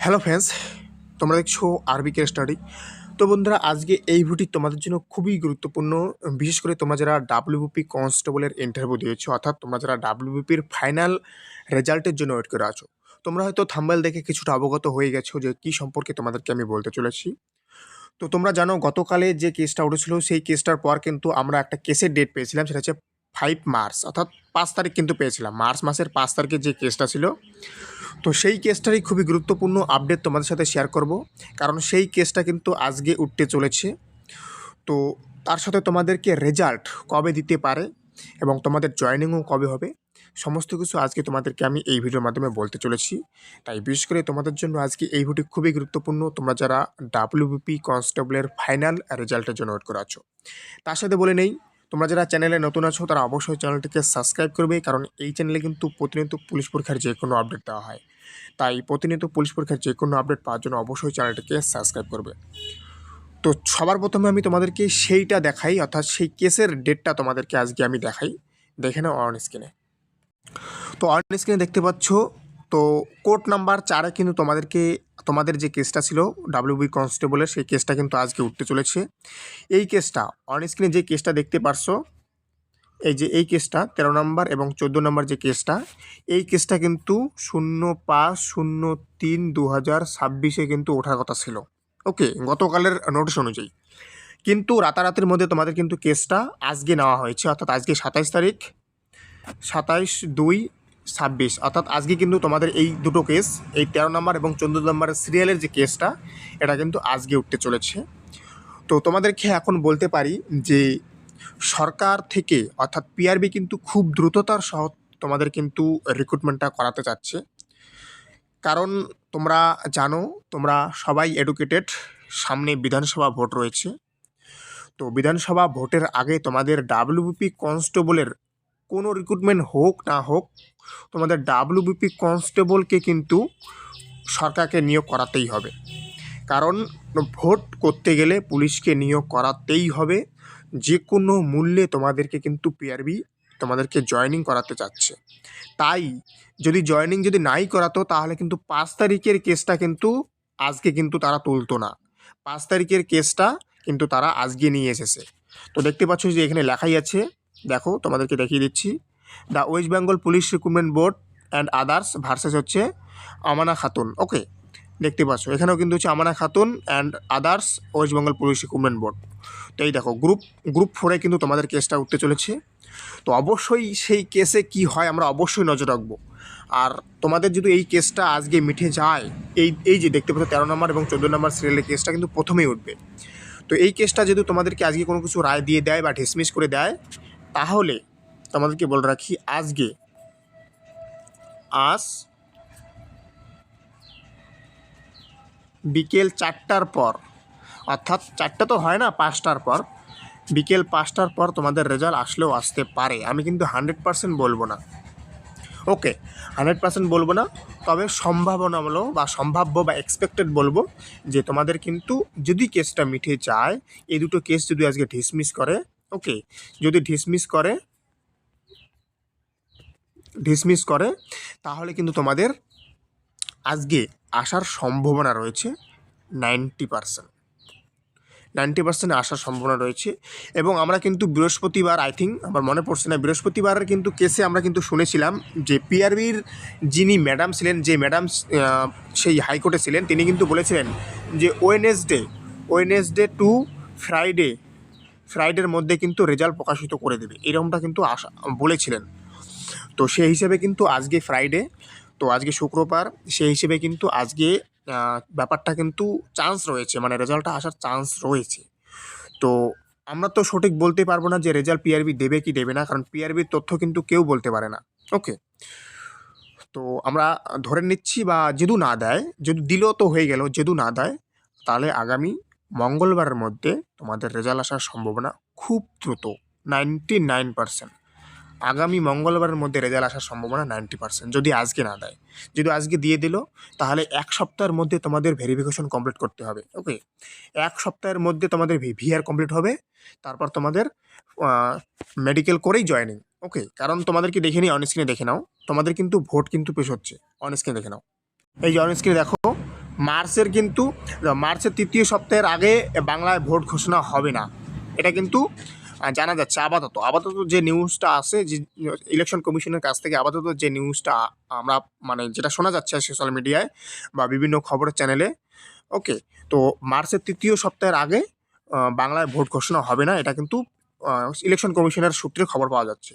Hello friends, তোমরা দেখছো আরবিকে study. তো বন্ধুরা, আজকে এই ভিডিওটি তোমাদের জন্য খুবই গুরুত্বপূর্ণ। বিশেষ করে তোমরা যারা ডাব্লিউবিপি কনস্টেবলের ইন্টারভিউ দিয়েছো, অর্থাৎ তোমরা যারা ডাব্লিউবিপির ফাইনাল রেজাল্টের জন্য ওয়েট করে আছো। তোমরা হয়তো থাম্বনেল দেখে কিছুটা অবগত হয়ে গেছো যে কী সম্পর্কে তোমাদেরকে আমি বলতে চলেছি। তো তোমরা জানো, গতকালে যে কেসটা উঠেছিল সেই কেসটার পর কিন্তু আমরা একটা কেসের ডেট পেয়েছিলাম, সেটা হচ্ছে 5 মার্চ, অর্থাৎ 5 তারিখ কিন্তু পেয়েছিলাম। মার্চ মাসের 5 তারিখে যে কেসটা ছিল, তো সেই কেসটারই খুবই গুরুত্বপূর্ণ আপডেট তোমাদের সাথে শেয়ার করব, কারণ সেই কেসটা কিন্তু আজকে উঠতে চলেছে। তো তার সাথে তোমাদেরকে রেজাল্ট কবে দিতে পারে এবং তোমাদের জয়েনিংও কবে হবে, সমস্ত কিছু আজকে তোমাদেরকে আমি এই ভিডিওর মাধ্যমে বলতে চলেছি। তাই বিশেষ করে তোমাদের জন্য আজকে এই ভিডিও খুবই গুরুত্বপূর্ণ, তোমরা যারা ডাব্লিউবিপি কনস্টেবলের ফাইনাল রেজাল্টের জন্য ওয়েট করে আছো। তার সাথে বলে নেই, তোমরা যারা চ্যানেলে নতুন আছো তারা অবশ্যই চ্যানেলটিকে সাবস্ক্রাইব করবে, কারণ এই চ্যানেলে কিন্তু প্রতিনিয়ত পুলিশ পরীক্ষার যে কোনো আপডেট দেওয়া হয়। তাই প্রতিনিয়ত পুলিশ পরীক্ষার যে কোনো আপডেট পাওয়ার জন্য অবশ্যই চ্যানেলটিকে সাবস্ক্রাইব করবে। তো সবার প্রথমে আমি তোমাদেরকে সেইটা দেখাই, অর্থাৎ সেই কেসের ডেটটা তোমাদেরকে আজকে আমি দেখাই। দেখে নাও অন স্ক্রিনে। তো অন স্ক্রিনে দেখতে পাচ্ছ, তো কোর্ট নাম্বার 4-এ কিন্তু তোমাদের যে কেসটা ছিল ডাব্লিউবি কনস্টেবলের, সেই কেসটা কিন্তু আজকে উঠতে চলেছে। এই কেসটা অন স্ক্রিনে যে কেসটা দেখতে পারছো, এই যে এই কেসটা 13 নম্বর এবং 14 নম্বর যে কেসটা, এই কেসটা কিন্তু 05/03/2026 কিন্তু ওঠার কথা ছিল। ওকে, গতকালের নোটিশ অনুযায়ী। কিন্তু রাতারাতির মধ্যে তোমাদের কিন্তু কেসটা আজকে নেওয়া হয়েছে, অর্থাৎ আজকে 27 তারিখ, 27/2/26, অর্থাৎ আজকে কিন্তু তোমাদের এই দুটো কেস, এই 13 নম্বর এবং 14 নম্বরের সিরিয়ালের যে কেসটা, এটা কিন্তু আজকে উঠতে চলেছে। তো তোমাদেরকে এখন বলতে পারি যে সরকার থেকে, অর্থাৎ পিআরবি কিন্তু খুব দ্রুততার সহ তোমাদের কিন্তু রিক্রুটমেন্টটা করাতে চাচ্ছে। কারণ তোমরা জানো, তোমরা সবাই এডুকেটেড, সামনে বিধানসভা ভোট রয়েছে। তো বিধানসভা ভোটের আগে তোমাদের ডাব্লিউবিপি কনস্টেবলের কোনো রিক্রুটমেন্ট হোক না হোক, তোমাদের ডাব্লিউবিপি কনস্টেবলকে কিন্তু সরকারকে নিয়োগ করাতেই হবে। কারণ ভোট করতে গেলে পুলিশকে নিয়োগ করাতেই হবে। যে কোনো মূল্যে তোমাদেরকে কিন্তু পিআরবি তোমাদেরকে জয়েনিং করাতে চাচ্ছে। তাই যদি জয়েনিং যদি নাই করাতো, তাহলে কিন্তু 5 তারিখের কেসটা কিন্তু আজকে কিন্তু তারা তুলতো না। 5 তারিখের কেসটা কিন্তু তারা আজকে নিয়ে এসেছে। তো দেখতে পাচ্ছ যে এখানে লেখাই আছে, দেখো তোমাদেরকে দেখিয়ে দিচ্ছি, the West Bengal police recruitment board and others versus হচ্ছে আমানা খাতুন। ওকে, দেখতে পাচ্ছ এখানেও কিন্তু হচ্ছে Amana Khatun and others West Bengal police recruitment board. তো এই দেখো গ্রুপ 4-এ কিন্তু তোমাদের কেসটা উঠতে চলেছে। তো অবশ্যই সেই কেসে কি হয় আমরা অবশ্যই নজর রাখবো। আর তোমাদের যদি এই কেসটা আজকে মিটে যায়, এই যে দেখতে পাচ্ছ 13 নম্বর এবং 14 নম্বর সিরিয়ালের কেসটা কিন্তু প্রথমেই উঠবে। তো এই কেসটা যদি তোমাদেরকে আজকে কোনো কিছু রায় দিয়ে দেয় বা ডিসমিস করে দেয়, তাহলে তোমাদেরকে বলে রাখি, আজ বিকেল 4টার পর, অর্থাৎ 4টা তো হয় না, 5টার পর, বিকেল 5টার পর তোমাদের রেজাল্ট আসলেও আসতে পারে। আমি কিন্তু 100% বলবো না। ওকে, 100% বলবো না, তবে সম্ভাবনামূলক বা সম্ভাব্য বা এক্সপেক্টেড বলবো যে তোমাদের কিন্তু যদি কেসটা মিটে যায়, এই দুটো কেস যদি আজকে ডিসমিস করে, ওকে, যদি ডিসমিস করে তাহলে কিন্তু তোমাদের আজকে আসার সম্ভাবনা রয়েছে 90% আসার সম্ভাবনা রয়েছে। এবং আমরা কিন্তু বৃহস্পতিবার, আই থিঙ্ক, আমার মনে পড়ছে না, বৃহস্পতিবারের কিন্তু কেসে আমরা কিন্তু শুনেছিলাম যে পিআরবির যিনি ম্যাডাম ছিলেন, যে ম্যাডাম সেই হাইকোর্টে ছিলেন, তিনি কিন্তু বলেছিলেন যে ওয়েনেসডে টু ফ্রাইডের মধ্যে কিন্তু রেজাল্ট প্রকাশিত করে দেবে, এরকমটা কিন্তু বলেছিলেন। তো সেই হিসেবে কিন্তু আজকে ফ্রাইডে, তো আজকে শুক্রবার, সেই হিসেবে কিন্তু আজকে ব্যাপারটা কিন্তু চান্স রয়েছে, মানে রেজাল্টটা আসার চান্স রয়েছে। তো আমরা তো সঠিক বলতে পারবো না যে রেজাল্ট পিআরবি দেবে কি দেবে না, কারণ পিআরবির তথ্য কিন্তু কেউ বলতে পারে না। ওকে, তো আমরা ধরে নিচ্ছি, বা যেদু না দেয়, যদি দিলেও তো হয়ে গেল, যেদু না দেয় তাহলে আগামী মঙ্গলবারের মধ্যে তোমাদের রেজাল্ট আসার সম্ভাবনা খুব দ্রুত, 99%। আগামী মঙ্গলবারের মধ্যে রেজাল্ট আসার সম্ভাবনা 90%, যদি আজকে না দেয়। যদি আজকে দিয়ে দিল, তাহলে 1 সপ্তাহের মধ্যে তোমাদের ভেরিফিকেশন কমপ্লিট করতে হবে। ওকে, 1 সপ্তাহের মধ্যে তোমাদের ভিআর কমপ্লিট হবে, তারপর তোমাদের মেডিকেল করেই জয়েনিং। ওকে, কারণ তোমাদেরকে দেখে নিই, অন স্ক্রিনে দেখে নাও, তোমাদের কিন্তু ভোট কিন্তু পেশ হচ্ছে, অন স্ক্রিনে দেখে নাও। এই যে অন স্ক্রিনে দেখো, মার্চের তৃতীয় সপ্তাহের আগে বাংলায় ভোট ঘোষণা হবে না, এটা কিন্তু জানা যাচ্ছে আপাতত যে নিউজটা আসে, যে ইলেকশন কমিশনের কাছ থেকে আপাতত যে নিউজটা আমরা মানে যেটা শোনা যাচ্ছে সোশ্যাল মিডিয়ায় বা বিভিন্ন খবরের চ্যানেলে। ওকে, তো মার্চের তৃতীয় সপ্তাহের আগে বাংলায় ভোট ঘোষণা হবে না, এটা কিন্তু ইলেকশন কমিশনের সূত্রে খবর পাওয়া যাচ্ছে।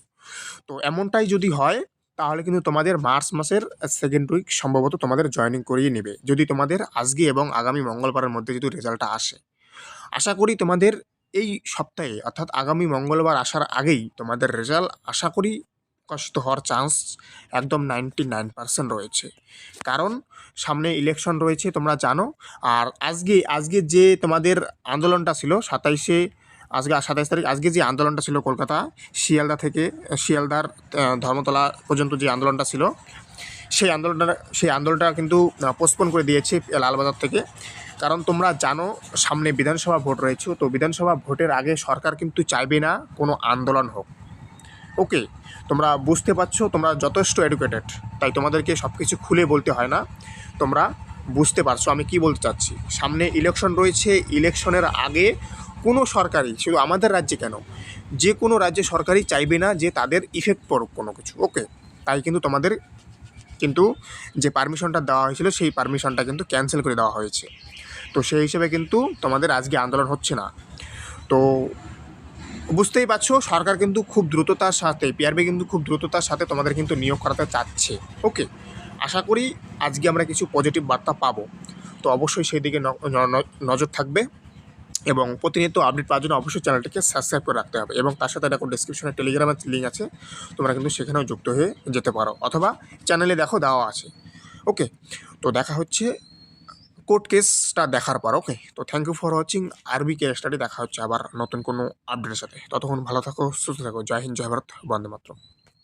তো এমনটাই যদি হয় তাহলে কিন্তু তোমাদের মার্চ মাসের সেকেন্ড উইক সম্ভবত তোমাদের জয়েনিং করিয়ে নেবে, যদি তোমাদের আজকে এবং আগামী মঙ্গলবারের মধ্যে যদি রেজাল্টটা আসে। আশা করি তোমাদের এই সপ্তাহে অর্থাৎ আগামী মঙ্গলবার আসার আগেই তোমাদের রেজাল্ট আশা করি প্রকাশিত হওয়ার চান্স একদম 99% রয়েছে। কারণ সামনে ইলেকশন রয়েছে তোমরা জানো। আর আজকে যে তোমাদের আন্দোলনটা ছিল 27 তারিখ, আজকে যে আন্দোলনটা ছিল কলকাতা শিয়ালদার ধর্মতলা পর্যন্ত যে আন্দোলনটা ছিল, সেই আন্দোলনটা কিন্তু পোস্টপোন করে দিয়েছে লালবাজার থেকে। কারণ তোমরা জানো সামনে বিধানসভা ভোট রয়েছে, তো বিধানসভা ভোটের আগে সরকার কিন্তু চাইবে না কোনো আন্দোলন হোক। ওকে, তোমরা বুঝতে পারছো, তোমরা যথেষ্ট এডুকেটেড, তাই তোমাদেরকে সব কিছু খুলে বলতে হয় না, তোমরা বুঝতে পারছো আমি কি বলতে চাচ্ছি। সামনে ইলেকশন রয়েছে, ইলেকশনের আগে কোনো সরকারই, শুধু আমাদের রাজ্যে কেন, যে কোনো রাজ্যে সরকারই চাইবে না যে তাদের ইফেক্ট পড়ুক কোনো কিছু। ওকে, তাই কিন্তু তোমাদের কিন্তু যে পারমিশনটা দেওয়া হয়েছিল সেই পারমিশনটা কিন্তু ক্যান্সেল করে দেওয়া হয়েছে। তো সেই হিসেবে কিন্তু তোমাদের আজকে আন্দোলন হচ্ছে না। তো বুঝতেই পারছো সরকার কিন্তু খুব দ্রুততার সাথে, পিআরবি কিন্তু খুব দ্রুততার সাথে তোমাদের কিন্তু নিয়োগ করাতে চাচ্ছে। ওকে, আশা করি আজকে আমরা কিছু পজিটিভ বার্তা পাবো। তো অবশ্যই সেই দিকে নজর থাকবে এবং প্রতিনিয়ত আপডেট পাওয়ার জন্য অবশ্যই চ্যানেলটিকে সাবস্ক্রাইব করে রাখতে হবে। এবং তার সাথে দেখো ডিসক্রিপশনে টেলিগ্রামের লিঙ্ক আছে, তোমরা কিন্তু সেখানেও যুক্ত হয়ে যেতে পারো, অথবা চ্যানেলে দেখো দেওয়া আছে। ওকে, তো দেখা হচ্ছে কোর্ট কেসটা দেখার পর। ওকে, তো থ্যাংক ইউ ফর ওয়াচিং আরবি কেস স্টাডি। দেখা হচ্ছে আবার নতুন কোনো আপডেটের সাথে। ততক্ষণ ভালো থাকো, সুস্থ থাকো। জয় হিন্দ, জয় ভারত, বন্দে মাতরম।